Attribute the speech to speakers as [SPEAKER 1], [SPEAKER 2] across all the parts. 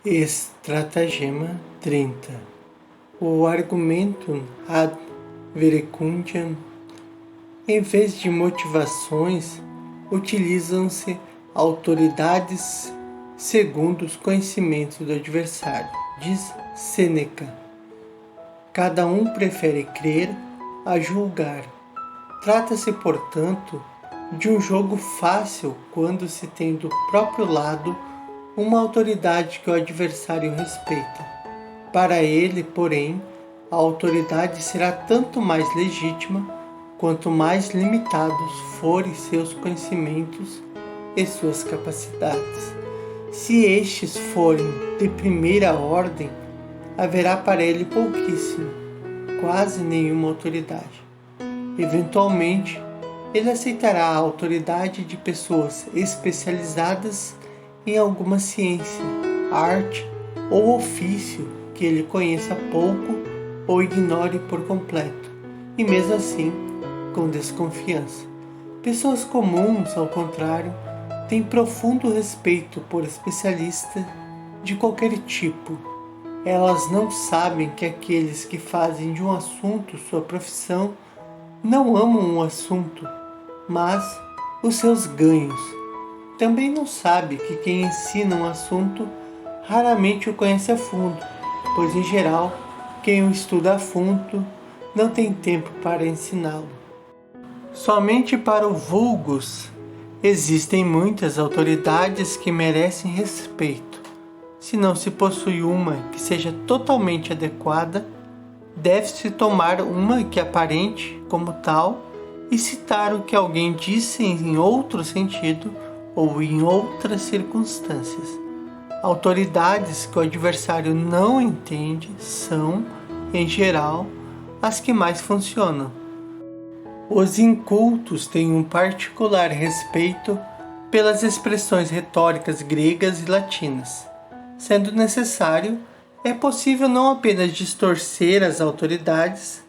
[SPEAKER 1] Estratagema 30. O argumentum ad verecundiam. Em vez de motivações, utilizam-se autoridades segundo os conhecimentos do adversário. Diz Sêneca. Cada um prefere crer a julgar. Trata-se, portanto, de um jogo fácil quando se tem do próprio lado uma autoridade que o adversário respeita. Para ele, porém, a autoridade será tanto mais legítima quanto mais limitados forem seus conhecimentos e suas capacidades. Se estes forem de primeira ordem, haverá para ele pouquíssimo, quase nenhuma autoridade. Eventualmente, ele aceitará a autoridade de pessoas especializadas em alguma ciência, arte ou ofício que ele conheça pouco ou ignore por completo, e mesmo assim, com desconfiança. Pessoas comuns, ao contrário, têm profundo respeito por especialistas de qualquer tipo. Elas não sabem que aqueles que fazem de um assunto sua profissão não amam o assunto, mas os seus ganhos. Também não sabe que quem ensina um assunto raramente o conhece a fundo, pois em geral, quem o estuda a fundo não tem tempo para ensiná-lo. Somente para o vulgus existem muitas autoridades que merecem respeito. Se não se possui uma que seja totalmente adequada, deve-se tomar uma que aparente como tal e citar o que alguém disse em outro sentido ou em outras circunstâncias. Autoridades que o adversário não entende são, em geral, as que mais funcionam. Os incultos têm um particular respeito pelas expressões retóricas gregas e latinas. Sendo necessário, é possível não apenas distorcer as autoridades,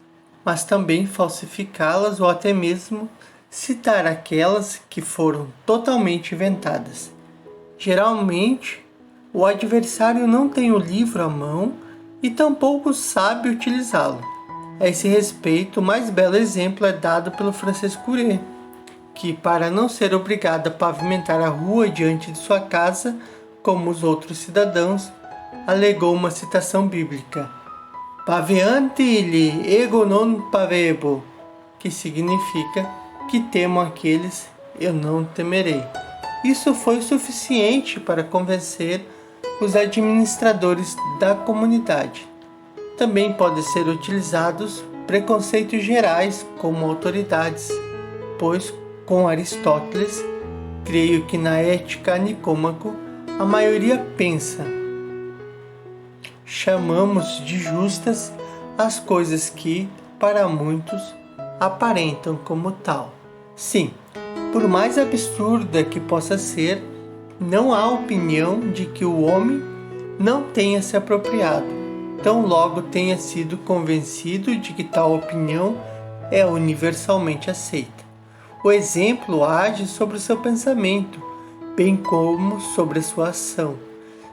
[SPEAKER 1] mas também falsificá-las ou até mesmo citar aquelas que foram totalmente inventadas. Geralmente, o adversário não tem o livro à mão e tampouco sabe utilizá-lo. A esse respeito, o mais belo exemplo é dado pelo Francis Couret, que, para não ser obrigado a pavimentar a rua diante de sua casa, como os outros cidadãos, alegou uma citação bíblica: Paveanti illi ego non pavebo, que significa que temo aqueles, eu não temerei. Isso foi suficiente para convencer os administradores da comunidade. Também podem ser utilizados preconceitos gerais como autoridades, pois, com Aristóteles, creio que na Ética a Nicômaco, a maioria pensa. Chamamos de justas as coisas que, para muitos, aparentam como tal. Sim, por mais absurda que possa ser, não há opinião de que o homem não tenha se apropriado, tão logo tenha sido convencido de que tal opinião é universalmente aceita. O exemplo age sobre o seu pensamento, bem como sobre a sua ação.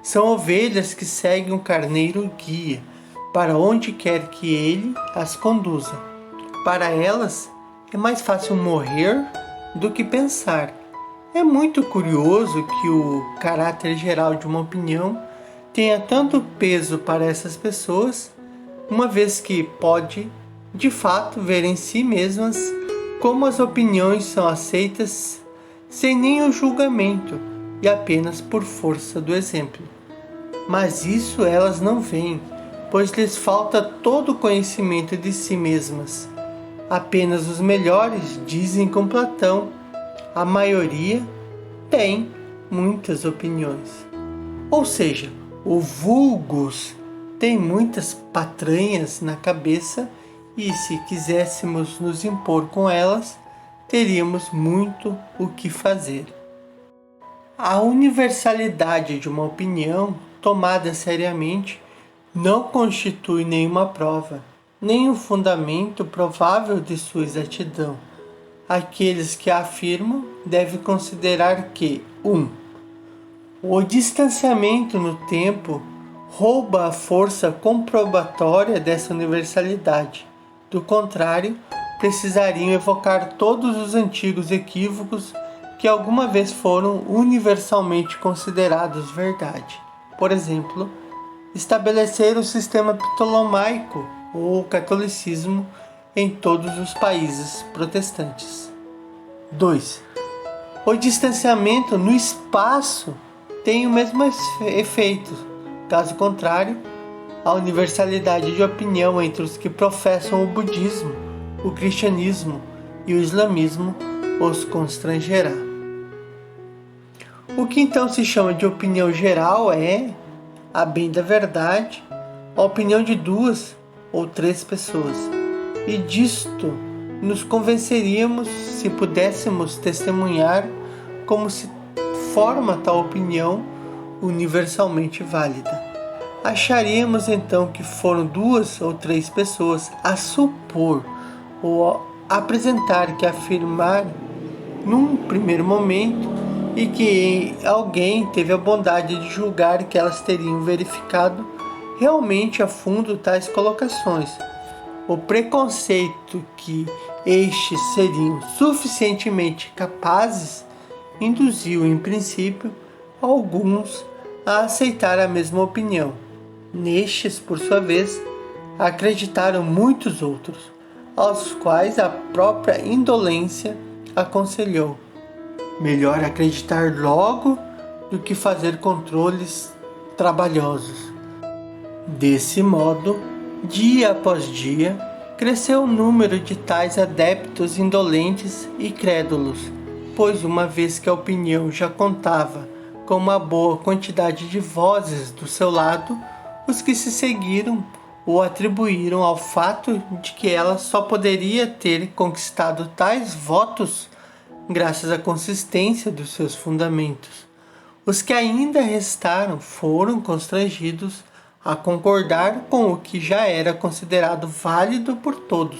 [SPEAKER 1] São ovelhas que seguem o carneiro guia, para onde quer que ele as conduza. Para elas, é mais fácil morrer do que pensar. É muito curioso que o caráter geral de uma opinião tenha tanto peso para essas pessoas, uma vez que pode, de fato, ver em si mesmas como as opiniões são aceitas sem nenhum julgamento e apenas por força do exemplo. Mas isso elas não veem, pois lhes falta todo o conhecimento de si mesmas. Apenas os melhores dizem com Platão: a maioria tem muitas opiniões. Ou seja, o vulgus tem muitas patranhas na cabeça e, se quiséssemos nos impor com elas, teríamos muito o que fazer. A universalidade de uma opinião tomada seriamente não constitui nenhuma prova, nem um fundamento provável de sua exatidão. Aqueles que a afirmam devem considerar que 1. O distanciamento no tempo rouba a força comprobatória dessa universalidade. Do contrário, precisariam evocar todos os antigos equívocos que alguma vez foram universalmente considerados verdade. Por exemplo, estabelecer o sistema ptolomaico ou catolicismo em todos os países protestantes. 2. O distanciamento no espaço tem o mesmo efeito. Caso contrário, a universalidade de opinião entre os que professam o budismo, o cristianismo e o islamismo os constrangerá. O que então se chama de opinião geral é, a bem da verdade, a opinião de 2 ou 3 pessoas. E disto nos convenceríamos se pudéssemos testemunhar como se forma tal opinião universalmente válida. Acharíamos então que foram 2 ou 3 pessoas a supor ou a apresentar que afirmar num primeiro momento e que alguém teve a bondade de julgar que elas teriam verificado realmente a fundo tais colocações. O preconceito que estes seriam suficientemente capazes induziu, em princípio, alguns a aceitar a mesma opinião. Nestes, por sua vez, acreditaram muitos outros, aos quais a própria indolência aconselhou: melhor acreditar logo do que fazer controles trabalhosos. Desse modo, dia após dia, cresceu o número de tais adeptos indolentes e crédulos, pois uma vez que a opinião já contava com uma boa quantidade de vozes do seu lado, os que se seguiram o atribuíram ao fato de que ela só poderia ter conquistado tais votos graças à consistência dos seus fundamentos. Os que ainda restaram foram constrangidos a concordar com o que já era considerado válido por todos,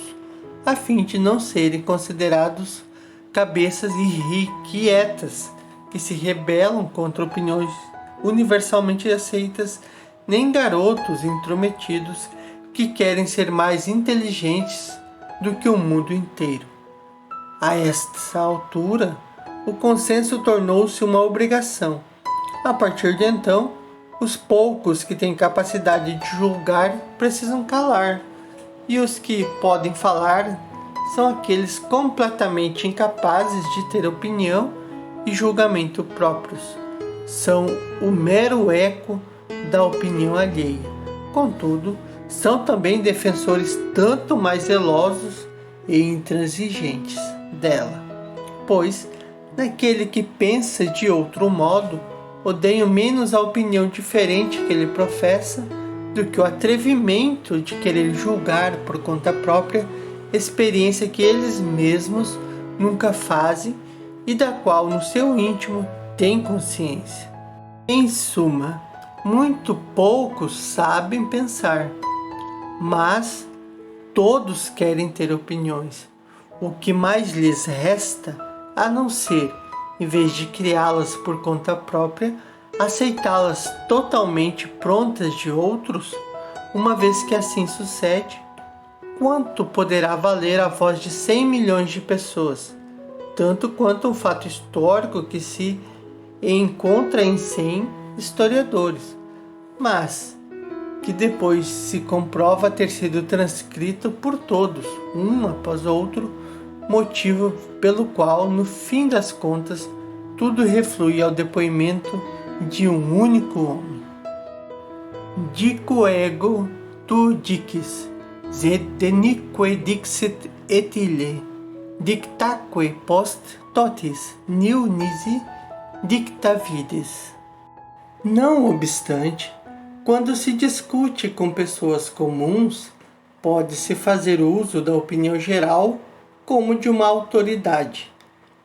[SPEAKER 1] a fim de não serem considerados cabeças irrequietas que se rebelam contra opiniões universalmente aceitas, nem garotos intrometidos que querem ser mais inteligentes do que o mundo inteiro. A esta altura, o consenso tornou-se uma obrigação. A partir de então, os poucos que têm capacidade de julgar precisam calar, e os que podem falar são aqueles completamente incapazes de ter opinião e julgamento próprios. São o mero eco da opinião alheia. Contudo, são também defensores tanto mais zelosos e intransigentes dela, pois naquele que pensa de outro modo, odeiam menos a opinião diferente que ele professa do que o atrevimento de querer julgar por conta própria experiência que eles mesmos nunca fazem e da qual no seu íntimo têm consciência. Em suma, muito poucos sabem pensar, mas todos querem ter opiniões. O que mais lhes resta, a não ser, em vez de criá-las por conta própria, aceitá-las totalmente prontas de outros? Uma vez que assim sucede, quanto poderá valer a voz de 100 milhões de pessoas? Tanto quanto um fato histórico que se encontra em 100 historiadores, mas que depois se comprova ter sido transcrito por todos, um após outro, motivo pelo qual, no fim das contas, tudo reflui ao depoimento de um único homem. Dico ego tu dicis, sed denique dixit et ille, dictaque post totis nil nisi dictavides. Não obstante, quando se discute com pessoas comuns, pode-se fazer uso da opinião geral como de uma autoridade.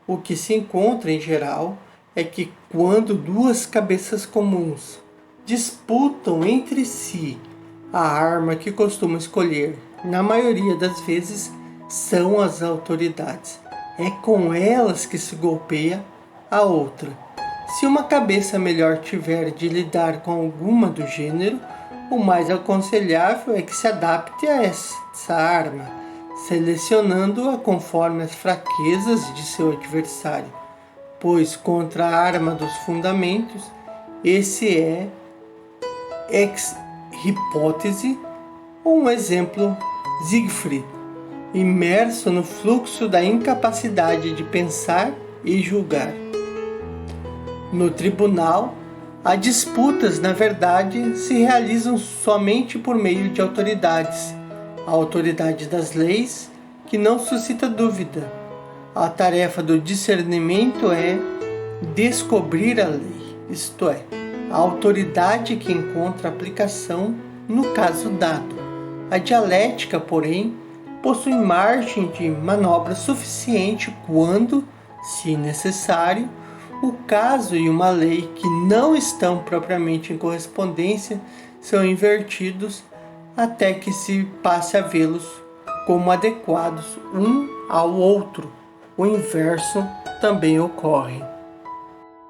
[SPEAKER 1] O que se encontra em geral é que quando 2 cabeças comuns disputam entre si a arma que costumam escolher, na maioria das vezes, são as autoridades. É com elas que se golpeia a outra. Se uma cabeça melhor tiver de lidar com alguma do gênero, o mais aconselhável é que se adapte a essa arma, selecionando-a conforme as fraquezas de seu adversário, pois contra a arma dos fundamentos, esse é, ex hipótese, um exemplo Siegfried, imerso no fluxo da incapacidade de pensar e julgar. No tribunal, as disputas, na verdade, se realizam somente por meio de autoridades. A autoridade das leis, que não suscita dúvida. A tarefa do discernimento é descobrir a lei, isto é, a autoridade que encontra aplicação no caso dado. A dialética, porém, possui margem de manobra suficiente quando, se necessário, o caso e uma lei que não estão propriamente em correspondência são invertidos até que se passe a vê-los como adequados um ao outro. O inverso também ocorre.